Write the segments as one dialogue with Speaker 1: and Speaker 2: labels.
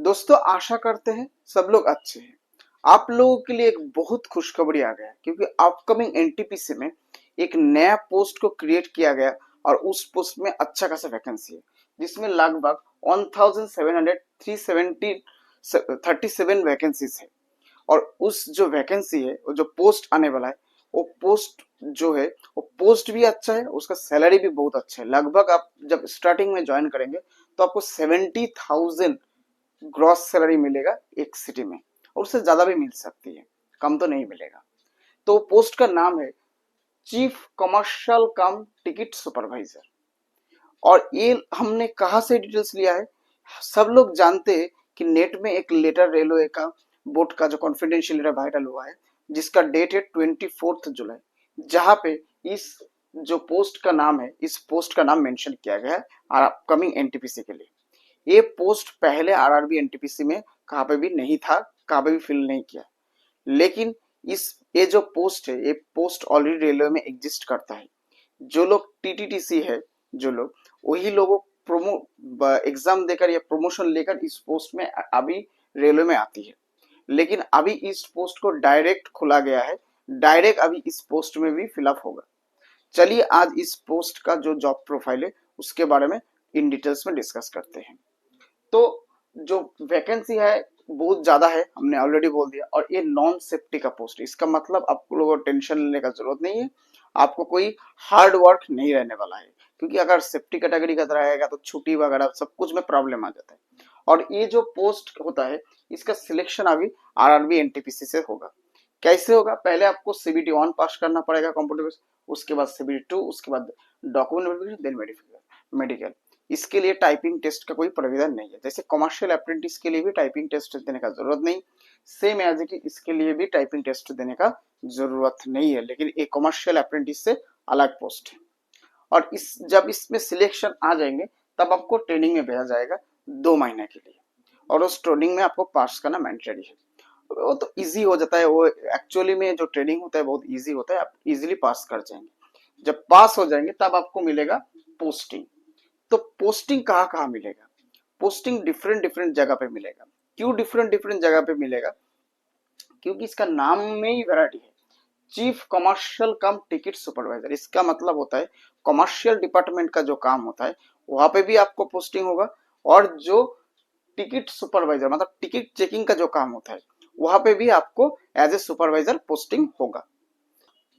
Speaker 1: दोस्तों आशा करते हैं सब लोग अच्छे हैं। आप लोगों के लिए एक बहुत खुशखबरी आ गया है क्योंकि अपकमिंग एनटीपीसी में एक नया पोस्ट को क्रिएट किया गया और उस पोस्ट में अच्छा खासा वैकेंसी है जिसमें लगभग 1737 वैकेंसीज है। और उस जो वैकेंसी है वो जो पोस्ट आने वाला है वो पोस्ट जो है वो पोस्ट भी अच्छा है, उसका सैलरी भी बहुत अच्छा है। लगभग आप जब स्टार्टिंग में ज्वाइन करेंगे तो आपको 70,000 ग्रॉस सैलरी मिलेगा एक सिटी में, और उससे ज्यादा भी मिल सकती है, कम तो नहीं मिलेगा। तो पोस्ट का नाम है चीफ कमर्शियल कम टिकट सुपरवाइजर। और ये हमने कहा से डिटेल्स लिया है, सब लोग जानते हैं कि नेट में एक लेटर रेलवे का बोर्ड का जो कॉन्फिडेंशियल लेटर वायरल हुआ है जिसका डेट है 24 जुलाई, जहां पे इस जो पोस्ट का नाम है, इस पोस्ट का नाम मेंशन किया गया है अपकमिंग एनटीपीसी के लिए। ये पोस्ट पहले आरआरबी एनटीपीसी में कहाँ पे भी नहीं था, कहाँ पे भी फिल नहीं किया, लेकिन इस ये जो पोस्ट है ये पोस्ट ऑलरेडी रेलवे में एग्जिस्ट करता है। जो लोग टीटीटीसी है, जो लोग वही लोगों प्रोमो एग्जाम देकर या प्रमोशन लेकर इस पोस्ट में अभी रेलवे में आती है। लेकिन अभी इस पोस्ट को डायरेक्ट खोला गया है, डायरेक्ट अभी इस पोस्ट में भी फिलअप होगा। चलिए आज इस पोस्ट का जो जॉब प्रोफाइल है उसके बारे में इन डिटेल्स में डिस्कस करते हैं। तो जो वैकेंसी है बहुत ज्यादा है, हमने ऑलरेडी बोल दिया, और ये नॉन सेफ्टी का पोस्ट है। इसका मतलब आप लोगों को टेंशन लेने का जरूरत नहीं है, आपको कोई हार्ड वर्क नहीं रहने वाला है, क्योंकि अगर सेफ्टी कैटेगरी का रहेगा तो छुट्टी वगैरह सब कुछ में प्रॉब्लम आ जाता है। और ये जो पोस्ट होता है इसका सिलेक्शन अभी आरआरबी एनटीपीसी से होगा। कैसे होगा? पहले आपको सीबीटी 1 पास करना पड़ेगा कंप्यूटर बेस, उसके बाद सीबीटी 2, उसके बाद डॉक्यूमेंट वेरिफिकेशन, देन मेडिकल। इसके लिए टाइपिंग टेस्ट का कोई प्राविधान नहीं है। जैसे कमर्शियल अप्रेंटिस के लिए भी टाइपिंग टेस्ट देने का जरूरत नहीं, सेम एज इट इसके लिए भी टाइपिंग टेस्ट देने का जरूरत नहीं है, लेकिन एक कमर्शियल अप्रेंटिस से अलग पोस्ट है। और इस जब इसमें सिलेक्शन आ जाएंगे तब आपको ट्रेनिंग में भेजा जाएगा 2 महीने के लिए, और उस ट्रेनिंग में आपको पास करना मैंडेटरी है। वो तो इजी हो जाता है, वो एक्चुअली में जो ट्रेनिंग होता है बहुत इजी होता है, आप इजीली पास कर जाएंगे। जब पास हो जाएंगे तब आपको मिलेगा पोस्टिंग। तो पोस्टिंग कहाँ कहाँ मिलेगा? पोस्टिंग डिफरेंट डिफरेंट जगह पे मिलेगा। क्यों डिफरेंट डिफरेंट जगह पे मिलेगा? क्योंकि इसका नाम में ही वैरायटी है। चीफ कमर्शियल कम टिकट सुपरवाइजर, इसका मतलब होता है कमर्शियल डिपार्टमेंट का जो काम होता है वहां पे भी आपको पोस्टिंग होगा, और जो टिकट सुपरवाइजर मतलब टिकट चेकिंग का जो काम होता है वहां पे भी आपको एज ए सुपरवाइजर पोस्टिंग होगा।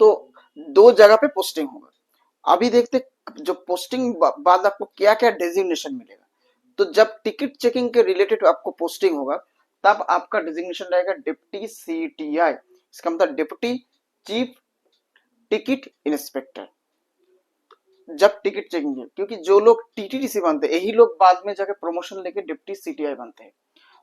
Speaker 1: तो दो जगह पे पोस्टिंग होगा। अभी देखते जो पोस्टिंग बाद आपको क्या क्या डेजिग्नेशन मिलेगा। तो जब टिकट चेकिंग के रिलेटेड आपको पोस्टिंग होगा तब आपका डेजिग्नेशन रहेगा डिप्टी सीटीआई, इसका मतलब डिप्टी चीफ टिकट इंस्पेक्टर। जब टिकट चेकिंग है, क्योंकि जो लोग टीटीडीसी बनते हैं यही लोग बाद में जाके प्रमोशन लेके डिप्टी सीटीआई बनते हैं।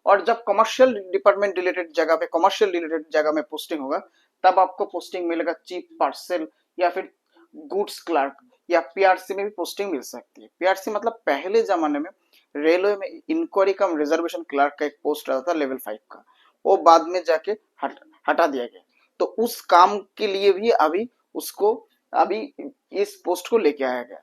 Speaker 1: और जब कमर्शियल डिपार्टमेंट रिलेटेड जगह पे कमर्शियल रिलेटेड जगह में पोस्टिंग होगा तब आपको पोस्टिंग मिलेगा चीफ पार्सल या फिर गुड्स क्लर्क, या पीआरसी में भी पोस्टिंग मिल सकती है। पीआरसी मतलब पहले जमाने में रेलवे में इंक्वायरी कम रिजर्वेशन क्लर्क का एक पोस्ट आता था लेवल 5 का, वो बाद में जाके हटा दिया गया। तो उस काम के लिए भी अभी उसको अभी इस पोस्ट को लेके आया गया।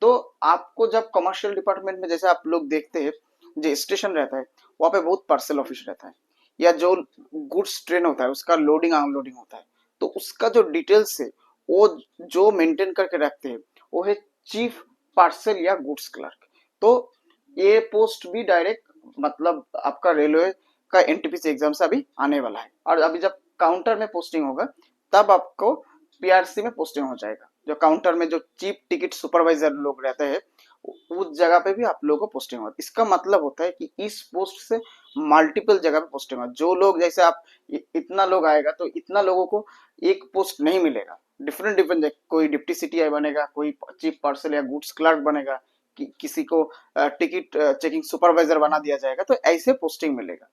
Speaker 1: तो आपको जब कमर्शियल डिपार्टमेंट में जैसे आप लोग देखते हैं जो स्टेशन रहता है वहां पे बहुत पार्सल ऑफिस रहता है, या जो गुड्स ट्रेन होता है उसका लोडिंग अनलोडिंग होता है, तो उसका जो डिटेल्स है वो जो मेंटेन करके रखते हैं वो है चीफ पार्सल या गुड्स क्लर्क। तो ये पोस्ट भी डायरेक्ट मतलब आपका रेलवे का एनटीपीसी एग्जाम से अभी आने वाला है। और अभी जब काउंटर में पोस्टिंग होगा तब आपको पीआरसी में पोस्टिंग हो जाएगा। जो काउंटर में जो चीफ टिकट सुपरवाइजर लोग रहते हैं उस जगह पे भी आप लोगों को पोस्टिंग होगा। इसका मतलब होता है कि इस पोस्ट से मल्टीपल जगह पे पोस्टिंग होगा। जो लोग जैसे आप इतना लोग आएगा तो इतना लोगों को एक पोस्ट नहीं मिलेगा, डिफरेंट डिफरेंट, कोई डिप्टी सीटीआई बनेगा, कोई चीफ पार्सल या गुड्स क्लर्क बनेगा, किसी को टिकट चेकिंग सुपरवाइजर बना दिया जाएगा, तो ऐसे पोस्टिंग मिलेगा।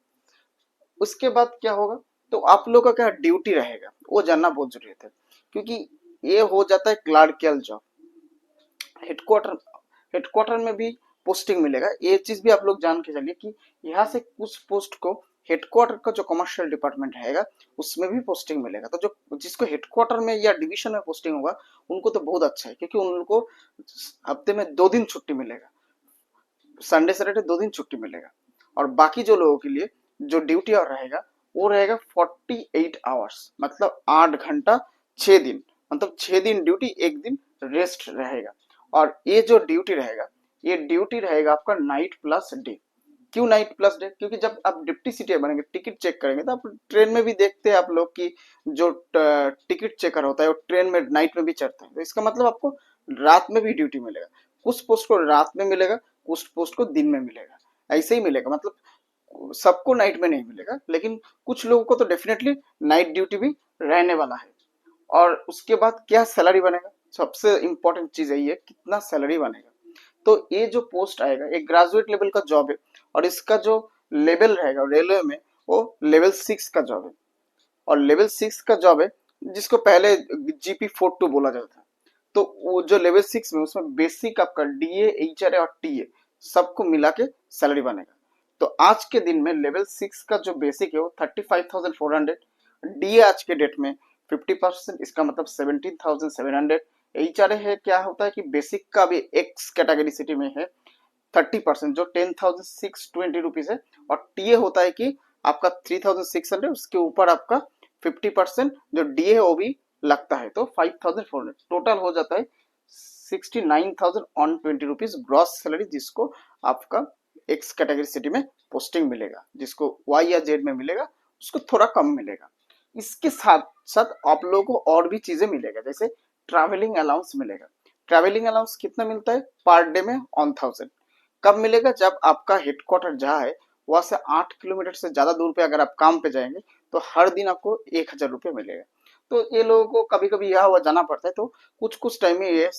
Speaker 1: उसके बाद क्या होगा? तो आप लोग का क्या ड्यूटी रहेगा वो जानना बहुत जरूरी है, क्योंकि ये हो जाता है क्लर्कियल जॉब। हेडक्वार्टर हेडक्वार्टर में भी पोस्टिंग मिलेगा। ये चीज भी आप लोग जान के चलिए कि यहाँ से कुछ पोस्ट को हेडक्वार्टर का जो कमर्शियल डिपार्टमेंट रहेगा उसमें भी पोस्टिंग मिलेगा। तो जो जिसको हेडक्वार्टर में या डिवीजन में पोस्टिंग होगा उनको तो बहुत अच्छा है, क्योंकि उनको हफ्ते में 2 दिन छुट्टी मिलेगा, संडे सैटरडे 2 दिन छुट्टी मिलेगा। और बाकी जो लोगों के लिए जो ड्यूटी आवर रहेगा वो रहेगा 48 आवर्स, मतलब 8 घंटा 6 दिन, मतलब 6 दिन ड्यूटी, एक दिन रेस्ट रहेगा। और ये जो ड्यूटी रहेगा, ये ड्यूटी रहेगा आपका नाइट प्लस डे। क्यों नाइट प्लस डे? क्योंकि जब आप डिप्टी सीटी बनेंगे, टिकट चेक करेंगे, तो आप ट्रेन में भी देखते हैं आप लोग की जो टिकट चेकर होता है वो ट्रेन में नाइट में भी चढ़ते हैं, तो इसका मतलब आपको रात में भी ड्यूटी मिलेगा। कुछ पोस्ट को रात में मिलेगा, कुछ पोस्ट को दिन में मिलेगा, ऐसे ही मिलेगा। मतलब सबको नाइट में नहीं मिलेगा, लेकिन कुछ लोगों को तो डेफिनेटली नाइट ड्यूटी भी रहने वाला है। और उसके बाद क्या सैलरी बनेगा, सबसे इंपॉर्टेंट चीज यही है कितना सैलरी बनेगा। तो ये जो पोस्ट आएगा एक ग्रेजुएट लेवल का जॉब है, और इसका जो लेवल रहेगा रेलवे में वो लेवल 6 का जॉब है। और लेवल 6 का जॉब है जिसको पहले GP42 बोला जाता था। तो वो जो लेवल 6 में उसमें बेसिक आपका DA HR और TA सबको मिला के सैलरी बनेगा। तो आज के दिन में लेवल 6 का जो बेसिक है वो 35,400, DA आज के डेट में 50%, इसका मतलब 17,700। HR है क्या होता है कि बेसिक का भी एक्स कैटेगरी सिटी में है 30%, जो 10,620 रुपीज है। और टीए होता है कि आपका 3,600, उसके ऊपर आपका 50% जो डीए है वो भी लगता है, तो 5,400 टोटल हो जाता है 69,120 रुपीज ग्रॉस सैलरी, जिसको आपका एक्स कैटेगरी सिटी में पोस्टिंग मिलेगा। जिसको वाई या जेड में मिलेगा उसको थोड़ा कम मिलेगा। इसके साथ साथ आप लोगों को और भी चीजें मिलेगा, जैसे ट्रैवलिंग अलाउंस मिलेगा। ट्रैवलिंग अलाउंस कितना मिलता है पर डे में 1,000। कब मिलेगा? जब आपका हेडक्वार्टर जहाँ है वहां से 8 किलोमीटर से ज्यादा दूर पे अगर आप काम पे जाएंगे तो हर दिन आपको 1,000 रुपये मिलेगा। तो ये लोगों को कभी कभी यहाँ हुआ जाना पड़ता है, तो कुछ कुछ टाइम में ये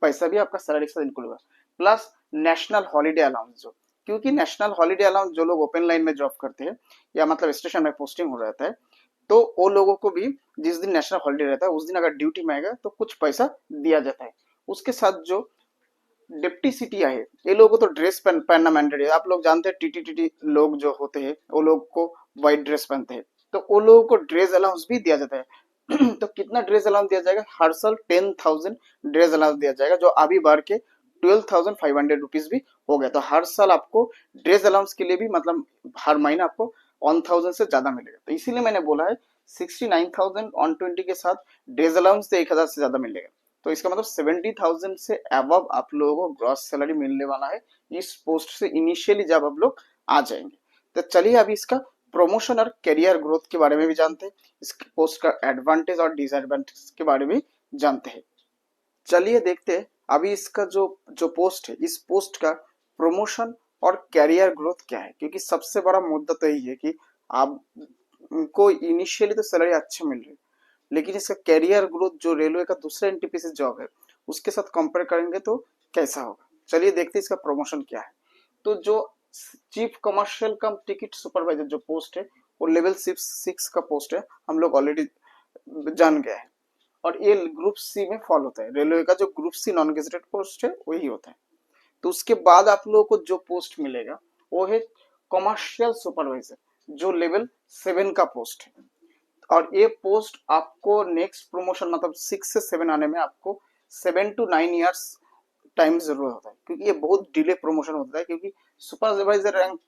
Speaker 1: पैसा भी आपका सैलरी के साथ इंक्लूड होगा। प्लस नेशनल हॉलीडे अलाउंस, जो क्योंकि नेशनल हॉलीडे अलाउंस जो लोग ओपन लाइन में जॉब करते हैं या मतलब स्टेशन में पोस्टिंग हो रहता है, तो वो लोगों को भी जिस दिन नेशनल हॉलीडे रहता है उस दिन अगर ड्यूटी में आएगा तो कुछ पैसा दिया जाता है। उसके साथ जो डिप्टी सीटी है ये लोगों को तो ड्रेस पहनना मैंडेटरी है। आप लोग जानते हैं टीटी लोग जो होते हैं वो लोग को व्हाइट ड्रेस पहनते हैं, तो वो लोगों को ड्रेस अलाउंस भी दिया जाता है। तो कितना ड्रेस अलाउंस दिया जाएगा? हर साल 10,000 ड्रेस अलाउंस दिया जाएगा, जो अभी बढ़ के 12,500 रुपीज भी हो गया। तो हर साल आपको ड्रेस अलाउंस के लिए भी मतलब हर महीना आपको 1,000 से ज्यादा मिलेगा। तो इसीलिए मैंने बोला है 69,120 के साथ ड्रेस अलाउंस तो 1,000 से ज्यादा मिलेगा। तो इसका मतलब 70,000 से अबव आप लोगों को ग्रॉस सैलरी मिलने वाला है इस पोस्ट से इनिशियली जब आप लोग आ जाएंगे। तो चलिए अभी इसका प्रमोशन और करियर ग्रोथ के बारे में भी जानते हैं, इस पोस्ट का एडवांटेज और डिसएडवांटेज के बारे में जानते हैं। चलिए देखते हैं अभी इसका जो जो पोस्ट है, इस पोस्ट का प्रमोशन और कैरियर ग्रोथ क्या है। क्योंकि सबसे बड़ा मुद्दा तो यही है कि आपको इनिशियली तो सैलरी अच्छे मिल रही है, लेकिन इसका कैरियर ग्रोथ जो रेलवे का दूसरा एनटीपीसी जॉब है उसके साथ कंपेयर करेंगे तो कैसा होगा। चलिए देखते हैं इसका प्रमोशन क्या है। तो जो चीफ कमर्शियल कम टिकट सुपरवाइजर जो पोस्ट है वो लेवल 6 का पोस्ट है, हम लोग ऑलरेडी जान गए हैं। और ये ग्रुप सी में फॉल होता है, रेलवे का जो group C non gazetted post है वही होता है। तो उसके बाद आप लोगों को जो पोस्ट मिलेगा वो है कमर्शियल सुपरवाइजर, जो लेवल 7 का पोस्ट है। और ये पोस्ट आपको नेक्स्ट प्रमोशन मतलब 6 से 7 आने में आपको 7 to 9 years टाइम जरूर होता है, क्योंकि ये बहुत डिले प्रमोशन होता है। क्योंकि सुपरवाइजर रैंक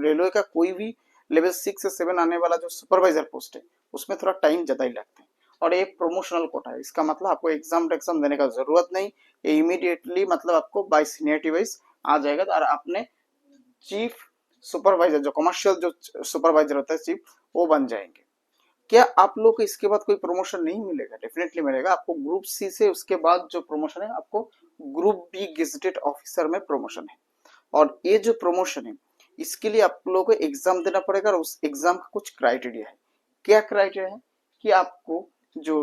Speaker 1: रेलवे का कोई भी लेवल 6 से 7 आने वाला जो सुपरवाइजर पोस्ट है उसमें थोड़ा टाइम ज्यादा ही लगता है। और ये प्रमोशनल कोटा है, इसका मतलब आपको एग्जाम देने का जरूरत नहीं, ये इमीडिएटली मतलब आपको बाय सीनियरिटी वाइज आ जाएगा। और आपने चीफ सुपरवाइजर जो कमर्शियल जो सुपरवाइजर होता है चीफ, वो बन जाएंगे। क्या आप लोग को इसके बाद कोई प्रमोशन नहीं मिलेगा? डेफिनेटली मिलेगा आपको। ग्रुप सी से उसके बाद जो प्रमोशन है आपको ग्रुप बी गेजेटेड ऑफिसर में प्रमोशन है। और ये जो प्रमोशन है इसके लिए आप लोगों को एग्जाम देना पड़ेगा, और उस एग्जाम का कुछ क्राइटेरिया है। क्या क्राइटेरिया है कि आपको जो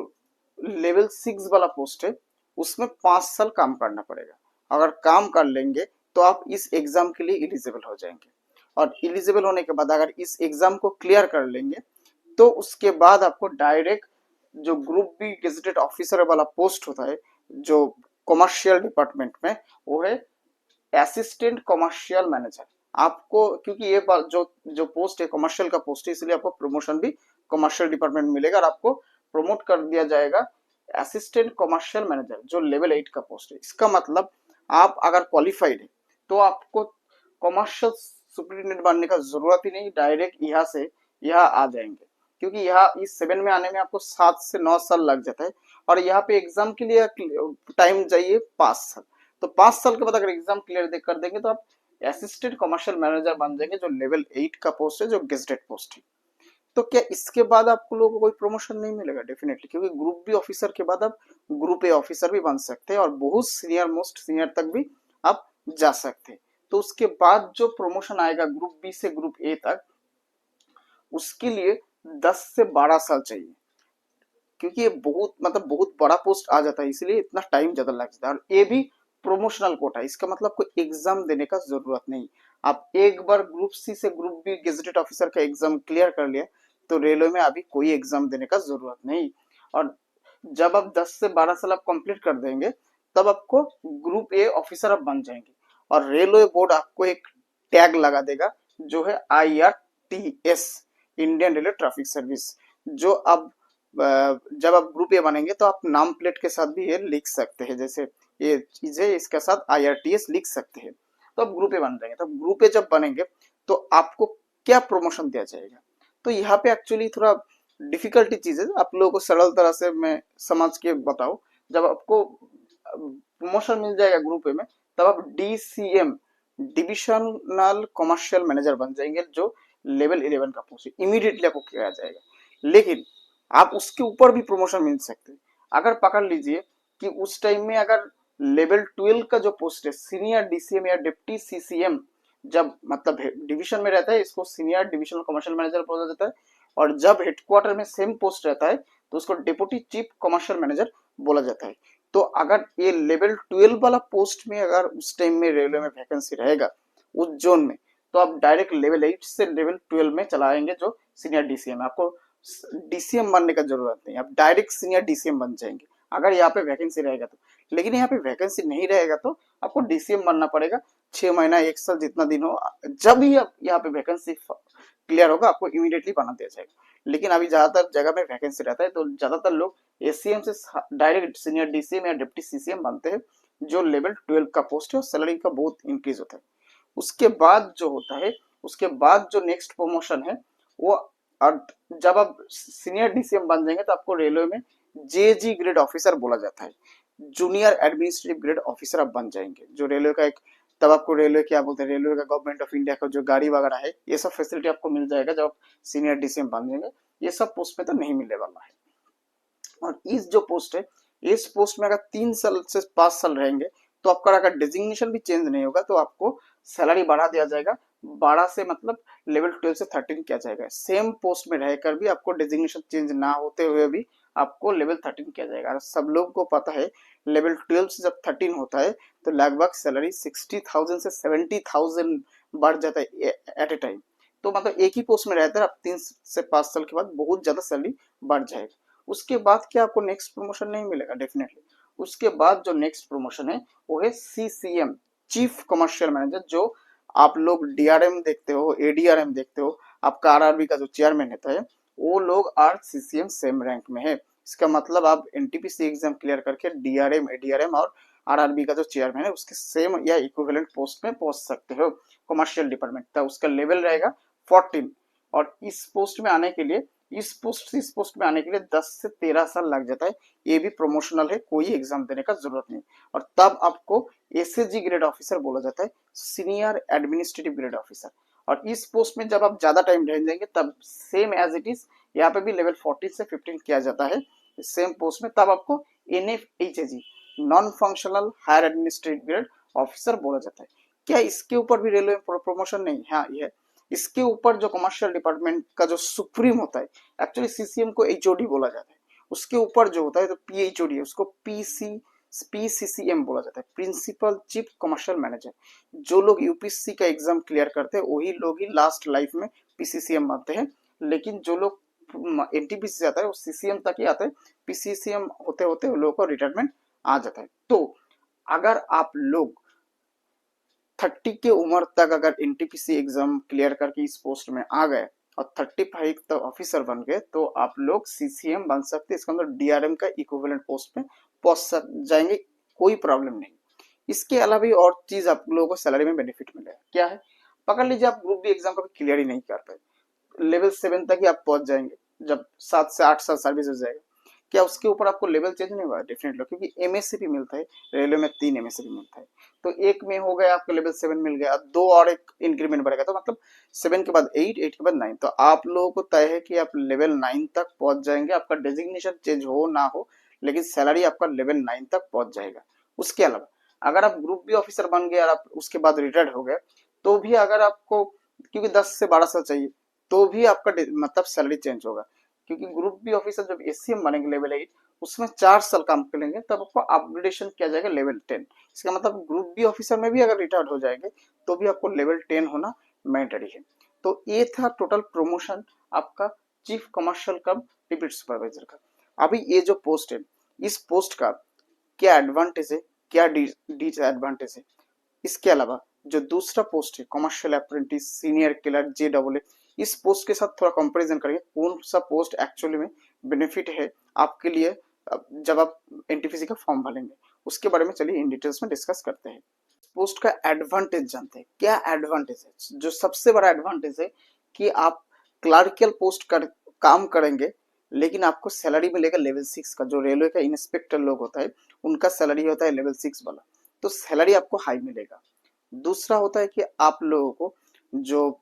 Speaker 1: लेवल 6 वाला पोस्ट है उसमें 5 साल काम करना पड़ेगा। अगर काम कर लेंगे तो आप इस एग्जाम के लिए इलिजिबल हो जाएंगे। और इलिजिबल होने के बाद अगर इस एग्जाम को क्लियर कर लेंगे तो उसके बाद आपको डायरेक्ट जो ग्रुप बी गेजेटेड ऑफिसर वाला पोस्ट होता है जो कमर्शियल डिपार्टमेंट में, वो है असिस्टेंट कमर्शियल मैनेजर। आपको क्योंकि ये जो जो पोस्ट है कमर्शियल का पोस्ट है, इसलिए आपको प्रमोशन भी कमर्शियल डिपार्टमेंट में मिलेगा और आपको प्रमोट कर दिया जाएगा असिस्टेंट कमर्शियल मैनेजर जो लेवल 8 का पोस्ट है। इसका मतलब आप अगर क्वालिफाइड है तो आपको कमर्शियल सुपरिटेंडेंट बनने का जरूरत ही नहीं, डायरेक्ट यहाँ से यहाँ आ जाएंगे, क्योंकि यहाँ इस 7 में आने में आपको 7 से 9 साल लग जाता है, और यहाँ पे एग्जाम के लिए टाइम चाहिए 5 साल। तो 5 साल के बाद अगर एग्जाम क्लियर कर देंगे तो आप असिस्टेंट कमर्शियल मैनेजर बन जाएंगे, जो लेवल 8 का पोस्ट है, जो गेजेटेड पोस्ट है। तो क्या इसके बाद आपको लोगों को कोई प्रमोशन नहीं मिलेगा? डेफिनेटली, क्योंकि ग्रुप बी ऑफिसर के बाद आप ग्रुप ए ऑफिसर भी बन सकते हैं, और बहुत सीनियर, मोस्ट सीनियर तक भी आप जा सकते हैं। तो उसके बाद जो प्रमोशन आएगा ग्रुप बी से ग्रुप ए तक, उसके लिए 10 से 12 साल चाहिए, क्योंकि ये बहुत मतलब बहुत बड़ा पोस्ट आ जाता है, इसलिए इतना टाइम ज्यादा लग जाता है। और ये भी प्रोमोशनल कोटा, इसका मतलब कोई एग्जाम देने का जरूरत नहीं। आप एक बार ग्रुप सी से ग्रुप बी गेजेटेड ऑफिसर का एग्जाम क्लियर कर लिया तो रेलवे में अभी कोई एग्जाम देने का जरूरत नहीं। और जब आप 10 से 12 साल आप कंप्लीट कर देंगे तब आपको ग्रुप ए ऑफिसर आप बन जाएंगे, और रेलवे बोर्ड आपको एक टैग लगा देगा जो है IRTS, Indian railway traffic service. जो अब जब आप ग्रुप ए बनेंगे तो आप नाम प्लेट के साथ भी ये लिख सकते हैं, जैसे ये चीजें इसके साथ IRTS लिख सकते हैं, तो आप ग्रुप ए बन जाएंगे। तो ग्रुप ए जब बनेंगे तो आपको क्या प्रमोशन दिया जाएगा? तो यहाँ पे एक्चुअली थोड़ा डिफिकल्टी चीज है, आप लोगों को सरल तरह से मैं समझ के बताऊं। जब आपको प्रमोशन मिल जाएगा ग्रुप ए में, तब आप DCM, डिविजनल कमर्शियल मैनेजर बन जाएंगे, जो लेवल 11 का पोस्ट है, इमीडिएटली आपको किया जाएगा। लेकिन आप उसके ऊपर भी प्रमोशन मिल सकते हैं। अगर पकड़ लीजिए कि उस टाइम में अगर लेवल 12 का जो पोस्ट है, सीनियर DCM या डिप्टी CCM, जब मतलब डिवीजन में रहता है इसको सीनियर डिविजनल कमर्शियल मैनेजर बोला जाता है, और जब हेडक्वार्टर में सेम पोस्ट रहता है तो उसको डिप्टी चीफ कमर्शियल मैनेजर बोला जाता है। तो अगर ये लेवल 12 वाला पोस्ट में अगर उस टाइम में रेलवे में वैकेंसी रहेगा उस जोन में, तो आप डायरेक्ट लेवल 8 से लेवल 12 में चलाएंगे, जो सीनियर DCM। आपको DCM बनने का जरूरत नहीं, आप डायरेक्ट सीनियर DCM बन जाएंगे अगर यहाँ पे वैकेंसी रहेगा तो। लेकिन यहाँ पे वैकेंसी नहीं रहेगा तो आपको DCM बनना पड़ेगा, 6 महीना 1 साल जितना दिन हो, जब ही आप यहाँ पे वैकेंसी क्लियर होगा आपको इमीडिएटली बना दिया जाएगा। लेकिन अभी ज्यादातर जगह में वैकेंसी रहता है तो ज्यादातर लोग ACM से डायरेक्ट सीनियर DCM या डिप्टी CCM बनते हैं, जो लेवल 12 का पोस्ट है, और सैलरी का बहुत इंक्रीज होता है। उसके बाद जो होता है, उसके बाद जो नेक्स्ट प्रमोशन है वो, और जब आप सीनियर DCM बन जाएंगे तो आपको रेलवे में JG ग्रेड ऑफिसर बोला जाता है, जूनियर एडमिनिस्ट्रेटिव ग्रेड ऑफिसर आप बन जाएंगे, जो रेलवे का एक, तब आपको रेलवे क्या बोलते हैं, रेलवे का गवर्नमेंट ऑफ इंडिया का जो गाड़ी वगैरह है ये सब फैसिलिटी आपको मिल जाएगा जब आप सीनियर DCM बन जाएंगे। ये सब पोस्ट में तो नहीं मिलने वाला है। और इस जो पोस्ट है, इस पोस्ट में अगर 3 साल से 5 साल रहेंगे तो आपका अगर डेजिग्नेशन भी चेंज नहीं होगा तो आपको सैलरी बढ़ा दिया जाएगा, 12 से मतलब लेवल 12 से 13 किया जाएगा। सेम पोस्ट में रहकर भी आपको डेजिग्नेशन चेंज ना होते हुए भी आपको लेवल 13 किया जाएगा। सब लोग को पता है लेवल 12 से जब 13 होता है तो लगभग सैलरी 60,000 से 70,000 बढ़ जाता है एट ए टाइम। तो मतलब एक ही पोस्ट में रहकर आप 3 से 5 साल के बाद बहुत ज्यादा सैलरी बढ़ जाएगा। उसके बाद क्या आपको नेक्स्ट प्रमोशन नहीं मिलेगा? डेफिनेटली। उसके बाद जो नेक्स्ट प्रमोशन है वो है CCM, चीफ कमर्शियल मैनेजर। जो आप लोग DRM देखते हो, ADRM देखते हो, आपका RRB का जो चेयरमैन रहता है वो लोग CCM सेम रैंक में है। इसका मतलब आप NTPC एग्जाम क्लियर करके DRM, ADRM और RRB का जो चेयरमैन है उसके सेम या इक्विवेलेंट पोस्ट में पहुंच सकते हो कमर्शियल डिपार्टमेंट। तो उसका लेवल रहेगा 14, और इस पोस्ट में आने के लिए, इस पोस्ट में आने के लिए 10 से 13 साल लग जाता है। ये भी प्रमोशनल है, कोई एग्जाम देने का जरूरत नहीं। और तब आपको SAG ग्रेड ऑफिसर बोला जाता है, सीनियर एडमिनिस्ट्रेटिव ग्रेड ऑफिसर। और इस पोस्ट में जब आप ज्यादा टाइम रह जाएंगे तब सेम एज इट इज यहाँ पे भी लेवल 14 से 15 किया जाता है सेम पोस्ट में, तब आपको NFHAG, non functional higher administrative grade officer बोला जाता है। क्या इसके ऊपर भी रेलवे प्रमोशन नहीं? हाँ, ये इसके ऊपर जो कमर्शियल डिपार्टमेंट का जो सुप्रीम होता है, एक्चुअली CCM को HOD बोला जाता है, उसके ऊपर जो होता है तो PHOD है, उसको PCCM बोला जाता है, प्रिंसिपल चीफ कमर्शियल मैनेजर। जो लोग UPSC का एग्जाम क्लियर करते हैं वही लोग ही लास्ट लाइफ में PCCM बनते हैं, लेकिन जो लोग NTPC से आता है वो CCM तक ही आता है, PCCM होते होते उन लोगों को रिटायरमेंट आ जाता है। तो अगर आप लोग 30 की उम्र तक अगर NTPC एग्जाम क्लियर करके इस पोस्ट में आ गए और 35 तक ऑफिसर बन गए तो आप लोग CCM बन सकते हैं। इसके अंदर DRM का इक्विवेलेंट पोस्ट में पहुंच जाएंगे, कोई प्रॉब्लम नहीं। इसके अलावा भी और चीज आप लोगों को सैलरी में बेनिफिट मिलेगा। क्या है? पकड़ लीजिए आप ग्रुप बी एग्जाम कभी क्लियर ही नहीं कर पाए, लेवल 7 तक ही आप पहुंच जाएंगे, जब 7 से 8 साल सर्विस हो जाएगा, क्या उसके ऊपर आपको लेवल चेंज नहीं हुआ? डेफिनेटली, क्योंकि एमएससीपी मिलता है, रेलवे में 3 एमएससीपी मिलता है, तो एक में हो गया आपका लेवल 7 मिल गया, दो और एक इंक्रीमेंट बढ़ेगा, तो मतलब 7 के बाद 8, 8 के बाद 9, तो आप लोगों को तय है कि आप लेवल 9 तक पहुंच जाएंगे, आपका डेजिग्नेशन चेंज हो ना हो, लेकिन सैलरी आपका लेवल 9 तक पहुंच जाएगा। उसके अलावा अगर आप ग्रुप बी ऑफिसर बन गए और आप उसके बाद रिटायर्ड हो गए, तो भी अगर आपको, क्योंकि 10 से 12 साल चाहिए, तो भी आपका मतलब सैलरी चेंज होगा, क्योंकि ग्रुप बी ऑफिसर जब एसीएम बनेंगे लेवल 8, उसमें 4 साल काम करेंगे, तब आपको अपग्रेडेशन किया जाएगा लेवल 10। इसका मतलब ग्रुप बी ऑफिसर में भी अगर रिटायर्ड हो जाएंगे तो भी आपको लेवल 10 होना मैंडेटरी है। तो ये था टोटल प्रमोशन आपका चीफ कमर्शियल कम डिप्टी सुपरवाइजर का। अभी ये जो पोस्ट है, इस पोस्ट का क्या एडवांटेज है, क्या डिसएडवांटेज है, इसके अलावा जो दूसरा पोस्ट है commercial apprentice senior clerk JEE, इस पोस्ट के साथ थोड़ा कंपैरिजन करेंगे कौन सा पोस्ट एक्चुअली में बेनिफिट है आपके लिए जब आप एनटीपीसी का फॉर्म भरेंगे, उसके बारे में चलिए इन डिटेल्स में डिस्कस करते हैं। पोस्ट का एडवांटेज जानते हैं, क्या एडवांटेज है? जो सबसे बड़ा एडवांटेज है कि आप क्लर्कियल पोस्ट कर काम करेंगे, लेकिन आपको सैलरी मिलेगा लेवल 6 का। जो रेलवे का इंस्पेक्टर लोग होता है उनका सैलरी होता है लेवल 6 वाला, तो सैलरी आपको हाई मिलेगा। दूसरा होता है कि आप लोगों को जो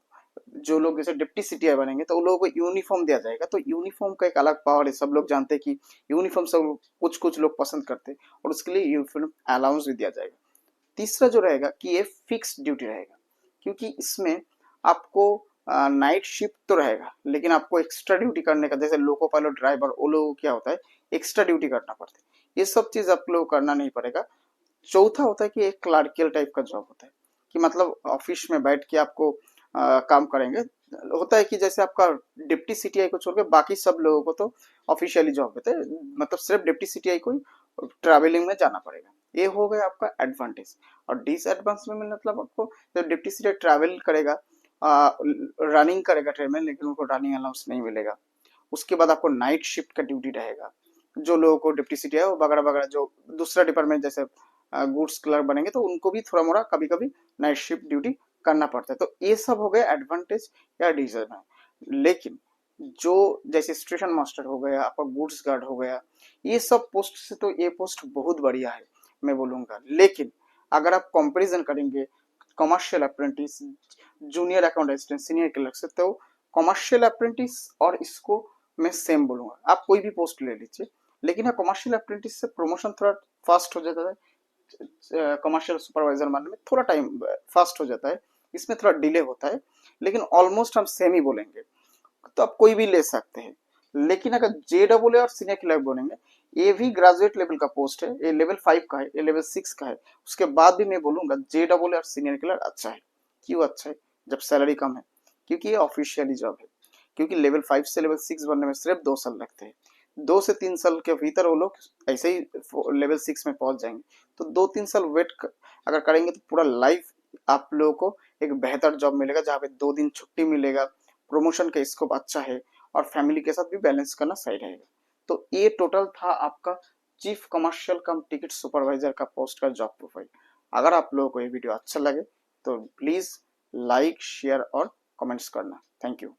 Speaker 1: जो लोग जैसे डिप्टी सीटीआई बनेंगे तो उन लोगों को यूनिफॉर्म दिया जाएगा, तो यूनिफॉर्म का एक अलग पावर है, सब लोग जानते हैं कि यूनिफॉर्म सब कुछ कुछ लोग पसंद करते हैं, और उसके लिए यूनिफॉर्म अलाउंस भी दिया जाएगा। तीसरा जो रहेगा कि ये फिक्स ड्यूटी रहेगा, क्योंकि इसमें आपको नाइट शिफ्ट तो रहेगा, लेकिन आपको एक्स्ट्रा ड्यूटी करने का, जैसे लोको पायलट ड्राइवर वो लोगों को क्या होता है एक्स्ट्रा ड्यूटी करना पड़ता है, ये सब चीज आप लोग करना नहीं पड़ेगा। चौथा होता है कि एक क्लार्कियल टाइप का जॉब होता है, कि मतलब ऑफिस में बैठ के आपको काम करेंगे। होता है कि जैसे आपका डिप्टी सीटीआई को छोड़ के बाकी सब लोगों को तो ऑफिशियली जॉब होता है, मतलब सिर्फ डिप्टी सीटीआई को ट्रैवलिंग में जाना पड़ेगा। ये हो गया आपका एडवांटेज। और डिसएडवांटेज में मतलब आपको जब डिप्टी सीटीआई ट्रैवल करेगा, रनिंग करेगा ट्रेन में, लेकिन उनको रनिंग अलाउंस नहीं मिलेगा। उसके बाद आपको नाइट शिफ्ट का ड्यूटी रहेगा, जो लोगों को डिप्टी सीटीआई है वगैरह वगैरह जो दूसरा डिपार्टमेंट जैसे गुड्स क्लर्क बनेंगे तो उनको भी थोड़ा मोड़ा कभी कभी नाइट शिफ्ट ड्यूटी करना पड़ता है। तो ये सब हो गया एडवांटेज या डिसएडवांटेज। लेकिन जो जैसे स्टेशन मास्टर हो गया, आपका गुड्स गार्ड हो गया, ये सब पोस्ट से तो ये पोस्ट बहुत बढ़िया है मैं बोलूंगा। लेकिन अगर आप कंपैरिजन करेंगे commercial apprentice, junior account assistant, senior clerk से, तो कमर्शियल अप्रेंटिस और इसको मैं सेम बोलूंगा। आप कोई भी पोस्ट ले लीजिए, लेकिन कमर्शियल अप्रेंटिस से प्रमोशन थोड़ा फास्ट हो जाता है, कमर्शियल सुपरवाइजर बनने में थोड़ा टाइम फास्ट हो जाता है, इसमें थोड़ा डिले होता है, लेकिन ऑलमोस्ट हम सेम ही बोलेंगे, तो आप कोई भी ले सकते हैं। लेकिन अगर JEE और सीनियर क्लर्क बोलेंगे, ये भी ग्रेजुएट लेवल का पोस्ट है, ये लेवल 5 का है, ये लेवल 6 का है। उसके बाद भी मैं बोलूंगा JEE और सीनियर क्लर्क अच्छा है। क्यों अच्छा है? जब सैलरी कम है, क्योंकि ये ऑफिशियली जॉब है, क्योंकि लेवल 5 से लेवल 6 बनने में सिर्फ 2 साल लगते हैं, 2 से 3 साल के भीतर वो लोग ऐसे ही लेवल 6 में पहुंच जाएंगे। तो 2-3 साल वेट अगर करेंगे तो पूरा लाइफ आप लोगों को एक बेहतर जॉब मिलेगा, जहाँ पे 2 दिन छुट्टी मिलेगा, प्रमोशन का स्कोप अच्छा है, और फैमिली के साथ भी बैलेंस करना सही रहेगा। तो ये टोटल था आपका चीफ कमर्शियल कम टिकट सुपरवाइजर का पोस्ट का जॉब प्रोफाइल। अगर आप लोगों को ये वीडियो अच्छा लगे तो प्लीज लाइक शेयर और कमेंट्स करना। Thank you.